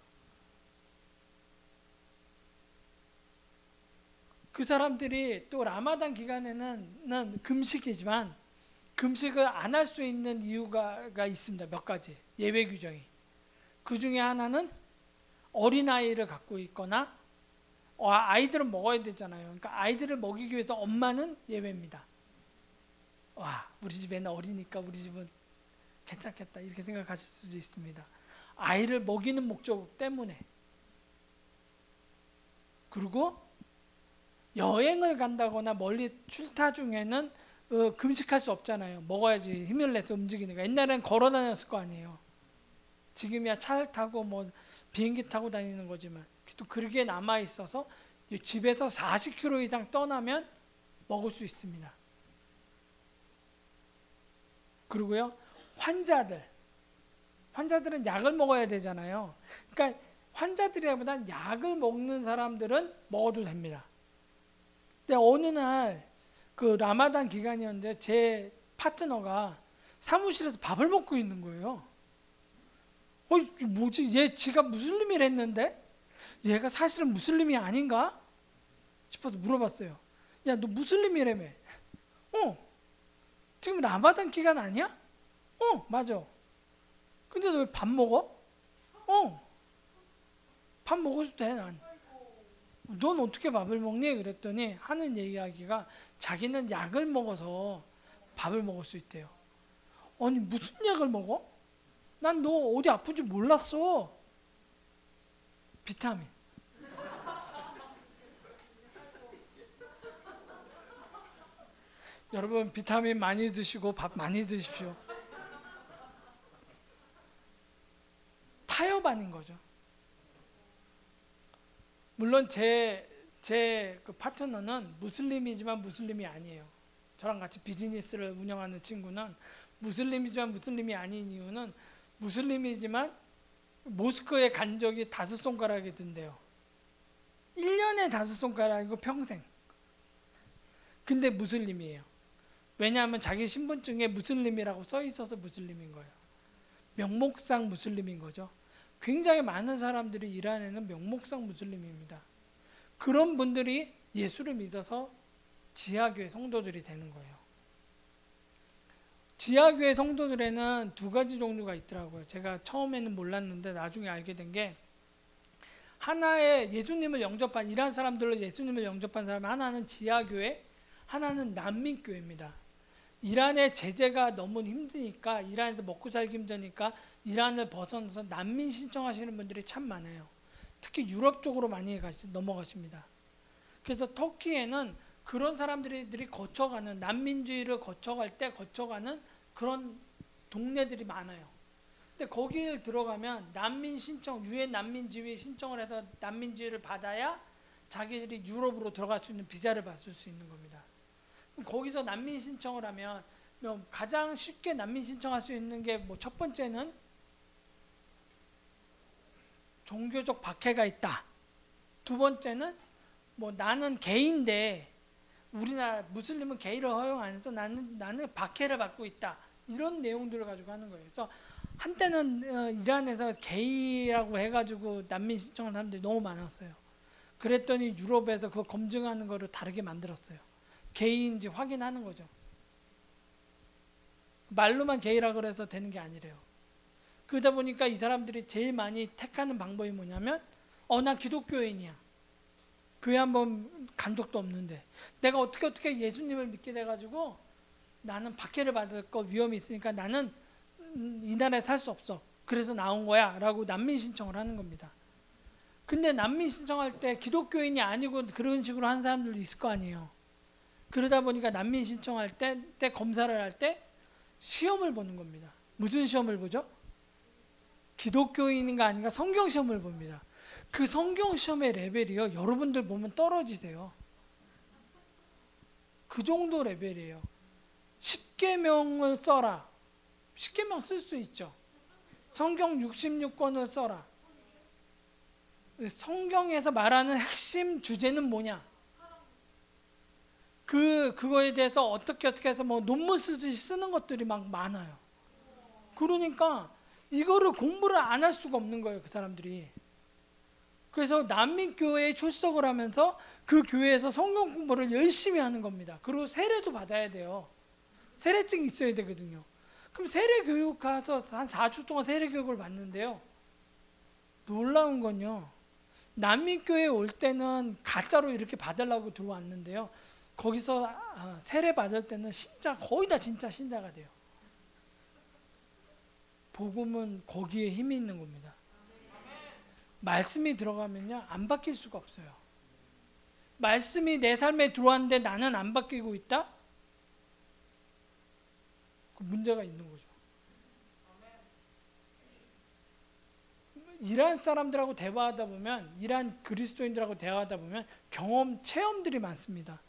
그 사람들이 또 라마단 기간에는 금식이지만 금식을 안 할 수 있는 이유가 있습니다. 몇 가지 예외 규정이. 그 중에 하나는 어린아이를 갖고 있거나 아이들은 먹어야 되잖아요. 그러니까 아이들을 먹이기 위해서 엄마는 예외입니다. 와, 우리 집에는 어리니까 우리 집은 괜찮겠다 이렇게 생각하실 수도 있습니다. 아이를 먹이는 목적 때문에. 그리고 여행을 간다거나 멀리 출타 중에는 금식할 수 없잖아요. 먹어야지 힘을 내서 움직이니까. 옛날엔 걸어 다녔을 거 아니에요. 지금이야 차를 타고 뭐 비행기 타고 다니는 거지만 또 그게 남아 있어서 집에서 40km 이상 떠나면 먹을 수 있습니다. 그리고요, 환자들은 약을 먹어야 되잖아요. 그러니까 환자들이라기보다는 약을 먹는 사람들은 먹어도 됩니다. 근데 어느 날 그 라마단 기간이었는데 제 파트너가 사무실에서 밥을 먹고 있는 거예요. 뭐지? 얘 지가 무슬림이라 했는데 얘가 사실은 무슬림이 아닌가 싶어서 물어봤어요. 야, 너 무슬림이라며? 지금 라마단 기간 아니야? 맞아. 근데 너 왜 밥 먹어? 밥 먹어도 돼, 난. 넌 어떻게 밥을 먹니? 그랬더니 하는 이야기가 자기는 약을 먹어서 밥을 먹을 수 있대요. 아니, 무슨 약을 먹어? 난 너 어디 아픈지 몰랐어. 비타민. 여러분, 비타민 많이 드시고 밥 많이 드십시오. 타협 아닌 거죠. 물론 제 그 파트너는 무슬림이지만 무슬림이 아니에요. 저랑 같이 비즈니스를 운영하는 친구는 무슬림이지만 무슬림이 아닌 이유는 무슬림이지만 모스크에 간 적이 5손가락이 든대요. 1년에 5손가락이고 평생. 근데 무슬림이에요. 왜냐하면 자기 신분증에 무슬림이라고 써 있어서 무슬림인 거예요. 명목상 무슬림인 거죠. 굉장히 많은 사람들이 이란에는 명목상 무슬림입니다. 그런 분들이 예수를 믿어서 지하교회 성도들이 되는 거예요. 지하교회 성도들에는 2가지 종류가 있더라고요. 제가 처음에는 몰랐는데 나중에 알게 된 게, 하나의 예수님을 영접한 이란 사람들로 예수님을 영접한 사람, 하나는 지하교회, 하나는 난민교회입니다. 이란의 제재가 너무 힘드니까, 이란에서 먹고 살기 힘드니까 이란을 벗어나서 난민 신청하시는 분들이 참 많아요. 특히 유럽 쪽으로 많이 넘어가십니다. 그래서 터키에는 그런 사람들이 거쳐가는, 난민주의를 거쳐갈 때 거쳐가는 그런 동네들이 많아요. 근데 거기를 들어가면 난민 신청, 유엔 난민지위 신청을 해서 난민지위를 받아야 자기들이 유럽으로 들어갈 수 있는 비자를 받을 수 있는 겁니다. 거기서 난민 신청을 하면 가장 쉽게 난민 신청할 수 있는 게 뭐 첫 번째는 종교적 박해가 있다. 2번째는 뭐 나는 게이인데 우리나라 무슬림은 게이를 허용 안 해서 나는 박해를 받고 있다. 이런 내용들을 가지고 하는 거예요. 그래서 한때는 이란에서 게이라고 해가지고 난민 신청하는 사람들이 너무 많았어요. 그랬더니 유럽에서 그거 검증하는 거를 다르게 만들었어요. 게이인지 확인하는 거죠. 말로만 게이라 그래서 되는 게 아니래요. 그러다 보니까 이 사람들이 제일 많이 택하는 방법이 뭐냐면, 나 기독교인이야. 교회 한번 간 적도 없는데 내가 어떻게 예수님을 믿게 돼가지고 나는 박해를 받을 거 위험이 있으니까 나는 이 나라에 살 수 없어. 그래서 나온 거야 라고 난민 신청을 하는 겁니다. 근데 난민 신청할 때 기독교인이 아니고 그런 식으로 하는 사람들도 있을 거 아니에요. 그러다 보니까 난민 신청할 때 검사를 할 때 시험을 보는 겁니다. 무슨 시험을 보죠? 기독교인인가 아닌가 성경 시험을 봅니다. 그 성경 시험의 레벨이요, 여러분들 보면 떨어지세요. 그 정도 레벨이에요. 10계명을 써라. 10계명 쓸 수 있죠. 성경 66권을 써라. 성경에서 말하는 핵심 주제는 뭐냐? 그거에 대해서 어떻게 해서 뭐 논문 쓰듯이 쓰는 것들이 막 많아요. 그러니까 이거를 공부를 안 할 수가 없는 거예요, 그 사람들이. 그래서 난민교회에 출석을 하면서 그 교회에서 성경 공부를 열심히 하는 겁니다. 그리고 세례도 받아야 돼요. 세례증이 있어야 되거든요. 그럼 세례 교육 가서 한 4주 동안 세례 교육을 받는데요. 놀라운 건요. 난민교회에 올 때는 가짜로 이렇게 받으려고 들어왔는데요. 거기서 세례 받을 때는 신자 거의 다 진짜 신자가 돼요. 복음은 거기에 힘이 있는 겁니다. 말씀이 들어가면요 안 바뀔 수가 없어요. 말씀이 내 삶에 들어왔는데 나는 안 바뀌고 있다? 그 문제가 있는 거죠. 이란 사람들하고 대화하다 보면, 이란 그리스도인들하고 대화하다 보면 체험들이 많습니다.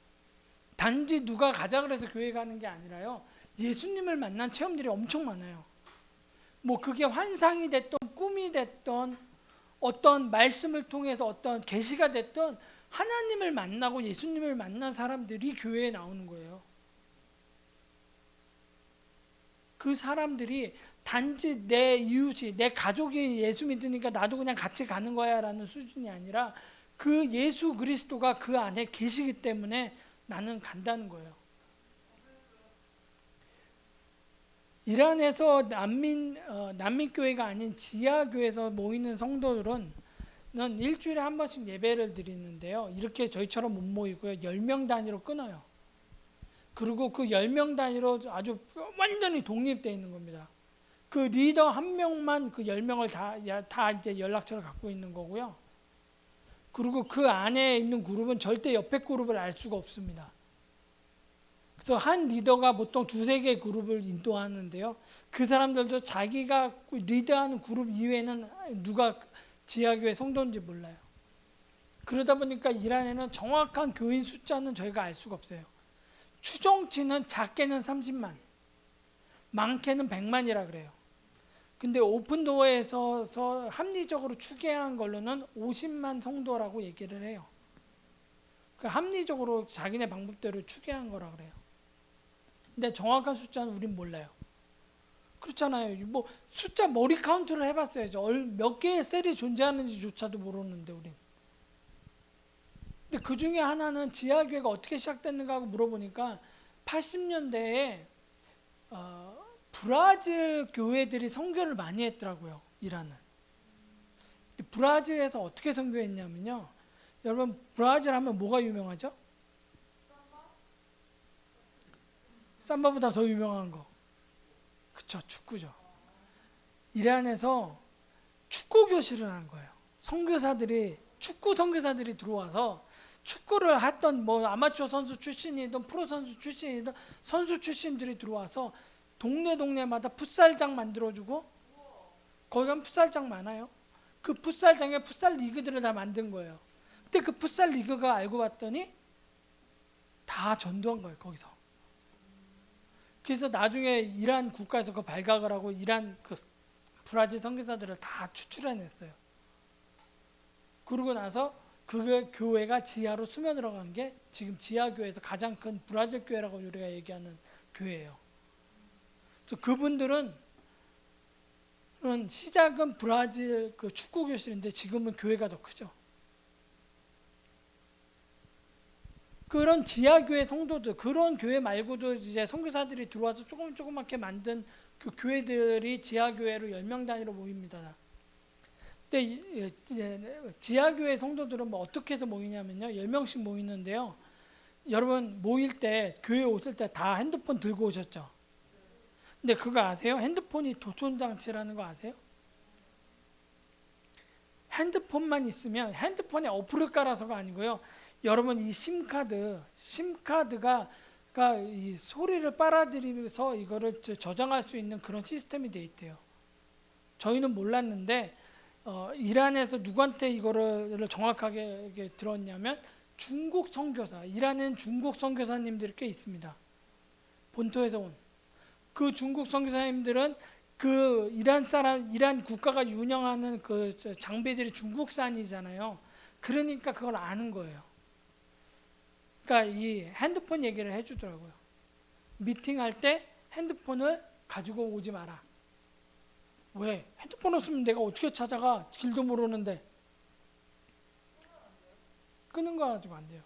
단지 누가 가자 그래서 교회 가는 게 아니라요, 예수님을 만난 체험들이 엄청 많아요. 뭐 그게 환상이 됐던 꿈이 됐던 어떤 말씀을 통해서 어떤 계시가 됐던 하나님을 만나고 예수님을 만난 사람들이 교회에 나오는 거예요. 그 사람들이 단지 내 이웃이, 내 가족이 예수 믿으니까 나도 그냥 같이 가는 거야 라는 수준이 아니라 그 예수 그리스도가 그 안에 계시기 때문에 나는 간다는 거예요. 이란에서 난민교회가 아닌 지하교회에서 모이는 성도들은 일주일에 한 번씩 예배를 드리는데요. 이렇게 저희처럼 못 모이고요. 10명 단위로 끊어요. 그리고 그 10명 단위로 아주 완전히 독립되어 있는 겁니다. 그 리더 한 명만 그 10명을 다 이제 연락처를 갖고 있는 거고요. 그리고 그 안에 있는 그룹은 절대 옆에 그룹을 알 수가 없습니다. 그래서 한 리더가 보통 2-3개 그룹을 인도하는데요. 그 사람들도 자기가 리더하는 그룹 이외에는 누가 지하교회 성도인지 몰라요. 그러다 보니까 이란에는 정확한 교인 숫자는 저희가 알 수가 없어요. 추정치는 작게는 30만, 많게는 100만이라 그래요. 근데 오픈도어에서 합리적으로 추계한 걸로는 50만 성도라고 얘기를 해요. 그 합리적으로 자기네 방법대로 추계한 거라 그래요. 근데 정확한 숫자는 우린 몰라요. 그렇잖아요. 뭐 숫자 머리 카운트를 해봤어야죠. 몇 개의 셀이 존재하는지조차도 모르는데 우린. 근데 그 중에 하나는 지하교회가 어떻게 시작됐는가 하고 물어보니까 80년대에 브라질 교회들이 선교를 많이 했더라고요. 이란은. 브라질에서 어떻게 선교했냐면요. 여러분 브라질 하면 뭐가 유명하죠? 삼바보다 더 유명한 거. 그쵸, 축구죠. 이란에서 축구 교실을 한 거예요. 축구 선교사들이 들어와서 축구를 했던 뭐 아마추어 선수 출신이든 프로 선수 출신이든 선수 출신들이 들어와서 동네마다 풋살장 만들어주고, 거기 가면 풋살장 많아요. 그 풋살장에 풋살 리그들을 다 만든 거예요. 근데 그 풋살 리그가 알고 봤더니 다 전도한 거예요, 거기서. 그래서 나중에 이란 국가에서 그 발각을 하고 이란 그 브라질 선교사들을 다 추출해냈어요. 그러고 나서 그 교회가 지하로 스며 들어간 게 지금 지하교회에서 가장 큰 브라질 교회라고 우리가 얘기하는 교회예요. 그래서 그분들은 시작은 브라질 그 축구 교실인데 지금은 교회가 더 크죠. 그런 지하교회 성도들, 그런 교회 말고도 이제 선교사들이 들어와서 조그맣게 만든 그 교회들이 지하교회로 10명 단위로 모입니다. 근데 지하교회 성도들은 뭐 어떻게 해서 모이냐면요. 10명씩 모이는데요. 여러분 모일 때, 교회 오실 때 다 핸드폰 들고 오셨죠? 근데 그거 아세요? 핸드폰이 도촌장치라는 거 아세요? 핸드폰만 있으면 핸드폰에 어플을 깔아서가 아니고요. 여러분 이 심카드가 이 소리를 빨아들이면서 이거를 저장할 수 있는 그런 시스템이 돼 있대요. 저희는 몰랐는데 이란에서 누구한테 이거를 정확하게 이렇게 들었냐면 중국 선교사, 이란에는 중국 선교사님들이 꽤 있습니다. 본토에서 온 그 중국 선교사님들은 그 이란 국가가 운영하는 그 장비들이 중국산이잖아요. 그러니까 그걸 아는 거예요. 그러니까 이 핸드폰 얘기를 해주더라고요. 미팅할 때 핸드폰을 가지고 오지 마라. 왜? 핸드폰 없으면 내가 어떻게 찾아가? 길도 모르는데. 끄는 거 가지고 안 돼요.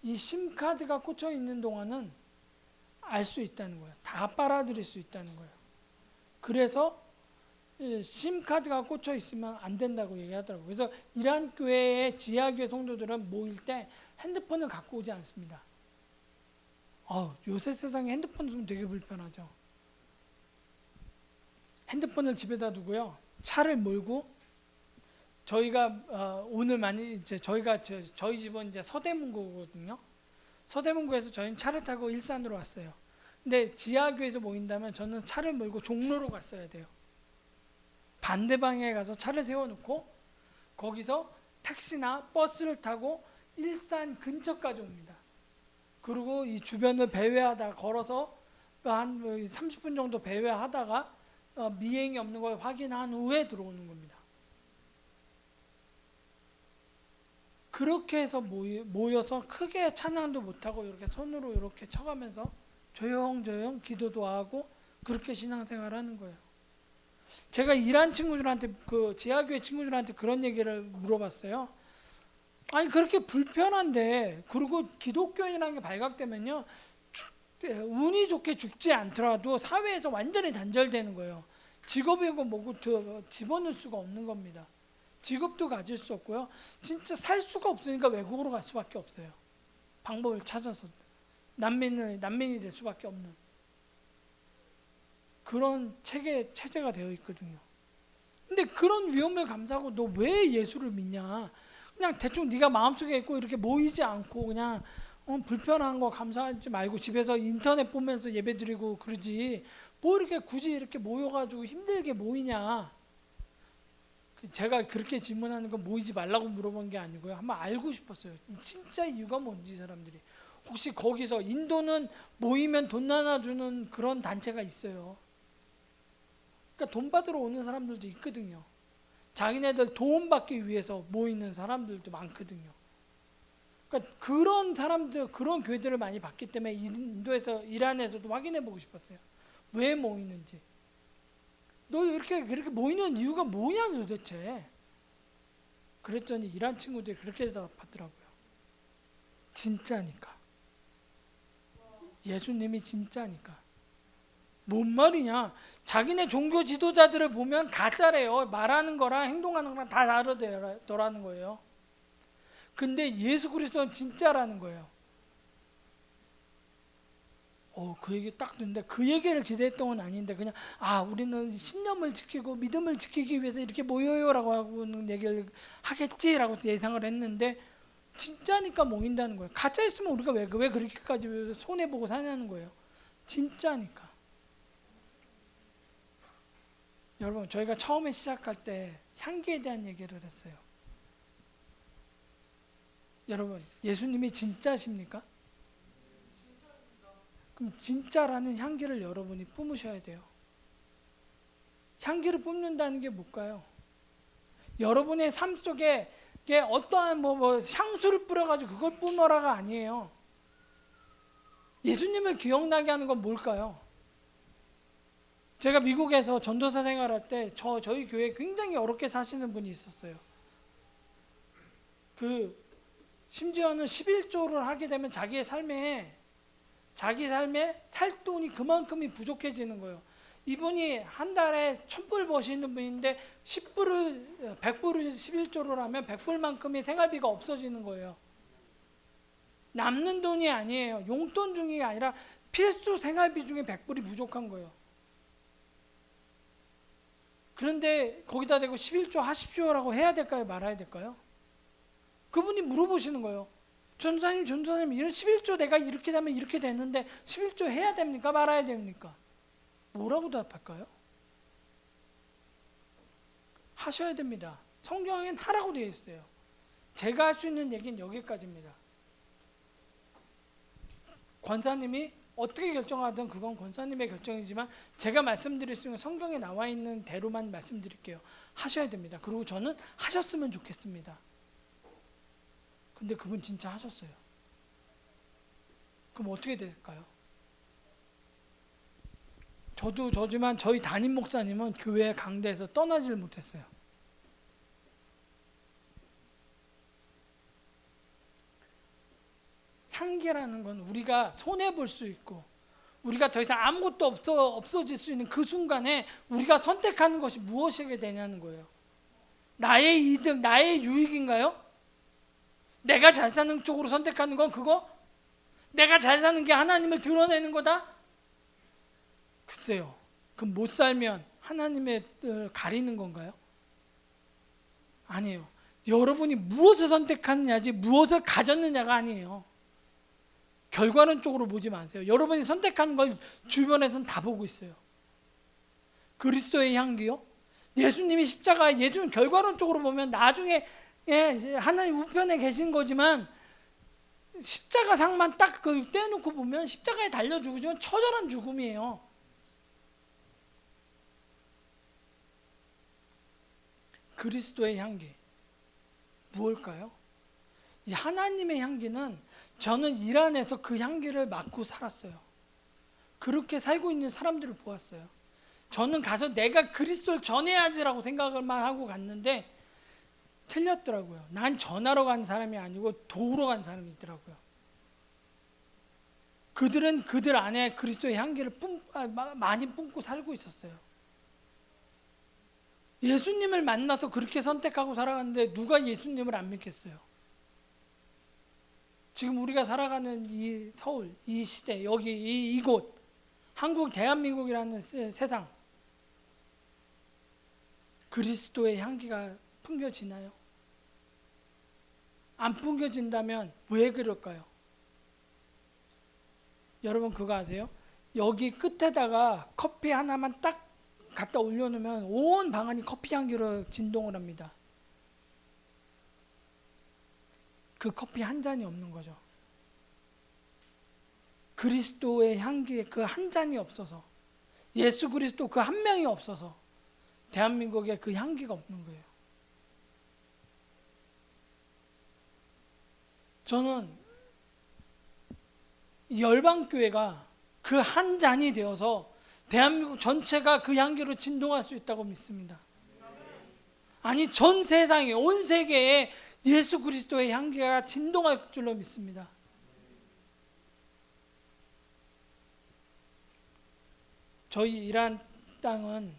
이 심카드가 꽂혀 있는 동안은 알 수 있다는 거예요. 다 빨아들일 수 있다는 거예요. 그래서 심카드가 꽂혀 있으면 안 된다고 얘기하더라고요. 그래서 이란 교회의 지하교회 성도들은 모일 때 핸드폰을 갖고 오지 않습니다. 요새 세상에 핸드폰 좀 되게 불편하죠. 핸드폰을 집에다 두고요. 차를 몰고 저희가 오늘 많이 이제 저희 집은 이제 서대문구거든요. 서대문구에서 저희는 차를 타고 일산으로 왔어요. 근데 지하교에서 모인다면 저는 차를 몰고 종로로 갔어야 돼요. 반대 방향에 가서 차를 세워놓고 거기서 택시나 버스를 타고 일산 근처까지 옵니다. 그리고 이 주변을 배회하다가 걸어서 한 30분 정도 배회하다가 미행이 없는 걸 확인한 후에 들어오는 겁니다. 그렇게 해서 모여서 크게 찬양도 못하고 이렇게 손으로 이렇게 쳐가면서 조용조용 기도도 하고 그렇게 신앙생활을 하는 거예요. 제가 일한 친구들한테 그 지하교회 친구들한테 그런 얘기를 물어봤어요. 아니 그렇게 불편한데 그리고 기독교인이라는 게 발각되면요 운이 좋게 죽지 않더라도 사회에서 완전히 단절되는 거예요. 직업이고 뭐고 집어넣을 수가 없는 겁니다. 직업도 가질 수 없고요. 진짜 살 수가 없으니까 외국으로 갈 수밖에 없어요. 방법을 찾아서 난민이 될 수밖에 없는 그런 체제가 되어 있거든요. 근데 그런 위험을 감수하고 너 왜 예수를 믿냐? 그냥 대충 네가 마음속에 있고 이렇게 모이지 않고 그냥 불편한 거 감사하지 말고 집에서 인터넷 보면서 예배드리고 그러지 뭐 이렇게 굳이 이렇게 모여가지고 힘들게 모이냐? 제가 그렇게 질문하는 건 모이지 말라고 물어본 게 아니고요. 한번 알고 싶었어요. 진짜 이유가 뭔지 사람들이. 혹시 거기서 인도는 모이면 돈 나눠주는 그런 단체가 있어요. 그러니까 돈 받으러 오는 사람들도 있거든요. 자기네들 도움 받기 위해서 모이는 사람들도 많거든요. 그러니까 그런 사람들, 그런 교회들을 많이 봤기 때문에 인도에서, 이란에서도 확인해 보고 싶었어요. 왜 모이는지. 너 이렇게 모이는 이유가 뭐냐 도대체. 그랬더니 이란 친구들이 그렇게 대답하더라고요. 진짜니까. 예수님이 진짜니까. 뭔 말이냐. 자기네 종교 지도자들을 보면 가짜래요. 말하는 거랑 행동하는 거랑 다 다르더라는 거예요. 근데 예수 그리스도는 진짜라는 거예요. 그 얘기 딱 듣는데 그 얘기를 기대했던 건 아닌데 그냥 우리는 신념을 지키고 믿음을 지키기 위해서 이렇게 모여요라고 하고는 얘기를 하겠지라고 예상을 했는데 진짜니까 모인다는 거예요. 가짜였으면 우리가 왜 그렇게까지 손해보고 사냐는 거예요. 진짜니까. 여러분 저희가 처음에 시작할 때 향기에 대한 얘기를 했어요. 여러분 예수님이 진짜십니까? 그럼 진짜라는 향기를 여러분이 뿜으셔야 돼요. 향기를 뿜는다는 게 뭘까요? 여러분의 삶 속에 어떠한 향수를 뿌려가지고 그걸 뿜어라가 아니에요. 예수님을 기억나게 하는 건 뭘까요? 제가 미국에서 전도사 생활할 때 저희 교회에 굉장히 어렵게 사시는 분이 있었어요. 심지어는 11조를 하게 되면 자기 삶에 살 돈이 그만큼이 부족해지는 거예요. 이분이 한 달에 1,000불 버시는 분인데 100불을 11조를 하면 100불만큼의 생활비가 없어지는 거예요. 남는 돈이 아니에요. 용돈 중이 아니라 필수 생활비 중에 100불이 부족한 거예요. 그런데 거기다 대고 11조 하십시오라고 해야 될까요? 말아야 될까요? 그분이 물어보시는 거예요. 전도사님 이런 11조 내가 이렇게 되면 이렇게 되는데 11조 해야 됩니까? 말아야 됩니까? 뭐라고 답할까요? 하셔야 됩니다. 성경엔 하라고 되어 있어요. 제가 할 수 있는 얘기는 여기까지입니다. 권사님이 어떻게 결정하든 그건 권사님의 결정이지만 제가 말씀드릴 수 있는 성경에 나와 있는 대로만 말씀드릴게요. 하셔야 됩니다. 그리고 저는 하셨으면 좋겠습니다. 근데 그분 진짜 하셨어요. 그럼 어떻게 될까요? 저도 저지만 저희 담임 목사님은 교회 강대에서 떠나질 못했어요. 향기라는 건 우리가 손해 볼 수 있고 우리가 더 이상 아무것도 없어질 수 있는 그 순간에 우리가 선택하는 것이 무엇이게 되냐는 거예요. 나의 이득, 나의 유익인가요? 내가 잘 사는 쪽으로 선택하는 건 그거? 내가 잘 사는 게 하나님을 드러내는 거다? 글쎄요. 그럼 못 살면 하나님의 가리는 건가요? 아니에요. 여러분이 무엇을 선택하느냐지 무엇을 가졌느냐가 아니에요. 결과론 쪽으로 보지 마세요. 여러분이 선택하는 걸 주변에서는 다 보고 있어요. 그리스도의 향기요? 예수님이 십자가, 예수님 결과론 쪽으로 보면 나중에 하나님 우편에 계신 거지만 십자가 상만 딱 떼놓고 보면 십자가에 달려 죽으시면 처절한 죽음이에요. 그리스도의 향기 무엇일까요? 이 하나님의 향기는 저는 일 안에서 그 향기를 맡고 살았어요. 그렇게 살고 있는 사람들을 보았어요. 저는 가서 내가 그리스도를 전해야지라고 생각을만 하고 갔는데 틀렸더라고요. 난 전하러 간 사람이 아니고 도우러 간 사람이 있더라고요. 그들은 그들 안에 그리스도의 향기를 많이 뿜고 살고 있었어요. 예수님을 만나서 그렇게 선택하고 살아갔는데 누가 예수님을 안 믿겠어요? 지금 우리가 살아가는 이 서울, 이 시대, 여기 이곳, 한국, 대한민국이라는 세상, 그리스도의 향기가 풍겨지나요? 안 풍겨진다면 왜 그럴까요? 여러분 그거 아세요? 여기 끝에다가 커피 하나만 딱 갖다 올려놓으면 온 방안이 커피 향기로 진동을 합니다. 그 커피 한 잔이 없는 거죠. 그리스도의 향기에 그 한 잔이 없어서, 예수 그리스도 그 한 명이 없어서 대한민국에 그 향기가 없는 거예요. 저는 열방교회가 그 한 잔이 되어서 대한민국 전체가 그 향기로 진동할 수 있다고 믿습니다. 아니 전 세상에, 온 세계에 예수 그리스도의 향기가 진동할 줄로 믿습니다. 저희 이란 땅은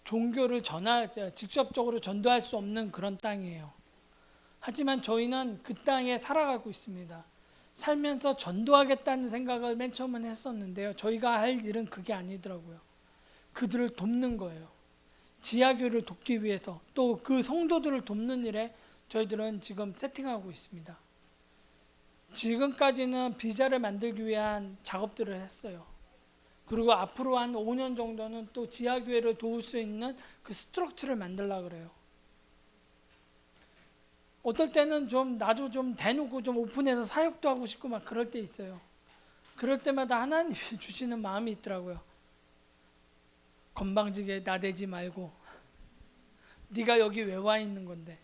종교를 직접적으로 전도할 수 없는 그런 땅이에요. 하지만 저희는 그 땅에 살아가고 있습니다. 살면서 전도하겠다는 생각을 맨 처음엔 했었는데요. 저희가 할 일은 그게 아니더라고요. 그들을 돕는 거예요. 지하교를 돕기 위해서 또 그 성도들을 돕는 일에 저희들은 지금 세팅하고 있습니다. 지금까지는 비자를 만들기 위한 작업들을 했어요. 그리고 앞으로 한 5년 정도는 또 지하교회를 도울 수 있는 그 스트럭처를 만들려고 그래요. 어떨 때는 나도 좀 대놓고 좀 오픈해서 사역도 하고 싶고 막 그럴 때 있어요. 그럴 때마다 하나님이 주시는 마음이 있더라고요. 건방지게 나대지 말고 네가 여기 왜 와 있는 건데.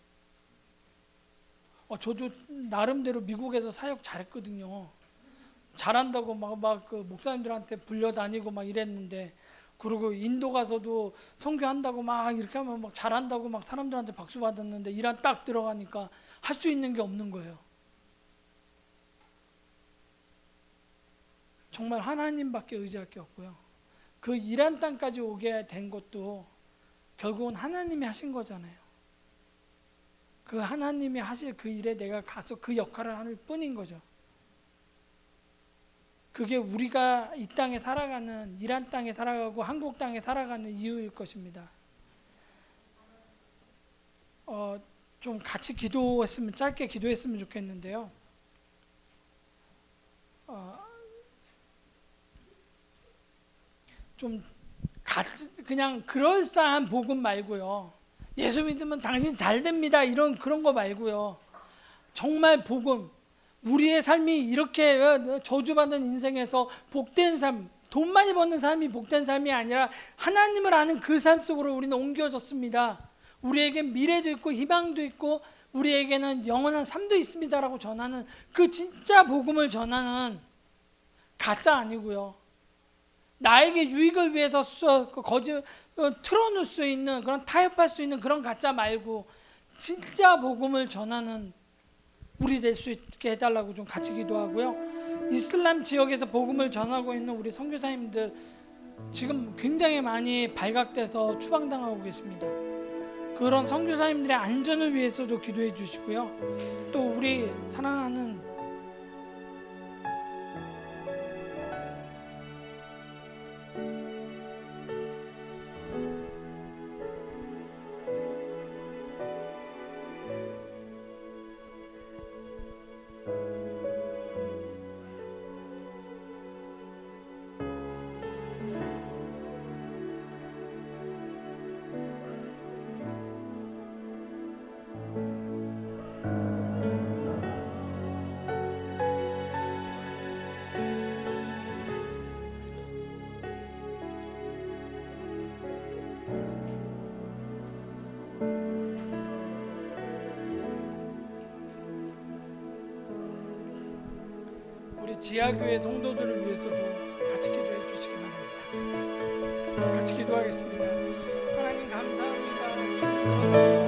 저도 나름대로 미국에서 사역 잘했거든요. 잘한다고 막 그 목사님들한테 불려다니고 막 이랬는데, 그리고 인도 가서도 선교한다고 막 이렇게 하면 막 잘한다고 막 사람들한테 박수 받았는데 이란 딱 들어가니까 할 수 있는 게 없는 거예요. 정말 하나님밖에 의지할 게 없고요. 그 이란 땅까지 오게 된 것도 결국은 하나님이 하신 거잖아요. 그 하나님이 하실 그 일에 내가 가서 그 역할을 할 뿐인 거죠. 그게 우리가 이 땅에 살아가는, 이란 땅에 살아가고 한국 땅에 살아가는 이유일 것입니다. 좀 같이 기도했으면, 짧게 기도했으면 좋겠는데요. 좀 그냥 그럴싸한 복음 말고요. 예수 믿으면 당신 잘 됩니다, 그런 거 말고요. 정말 복음, 우리의 삶이 이렇게 저주받은 인생에서 복된 삶, 돈 많이 버는 삶이 복된 삶이 아니라 하나님을 아는 그 삶 속으로 우리는 옮겨졌습니다. 우리에겐 미래도 있고 희망도 있고 우리에게는 영원한 삶도 있습니다라고 전하는 그 진짜 복음을 전하는, 가짜 아니고요. 나에게 유익을 위해서 틀어놓을 수 있는, 그런 타협할 수 있는 그런 가짜 말고 진짜 복음을 전하는 우리 될 수 있게 해달라고 좀 같이 기도하고요. 이슬람 지역에서 복음을 전하고 있는 우리 선교사님들 지금 굉장히 많이 발각돼서 추방당하고 계십니다. 그런 선교사님들의 안전을 위해서도 기도해 주시고요. 또 우리 사랑하는 우리 지하교회 성도들을 위해서도 같이 기도해 주시기 바랍니다. 같이 기도하겠습니다. 하나님 감사합니다.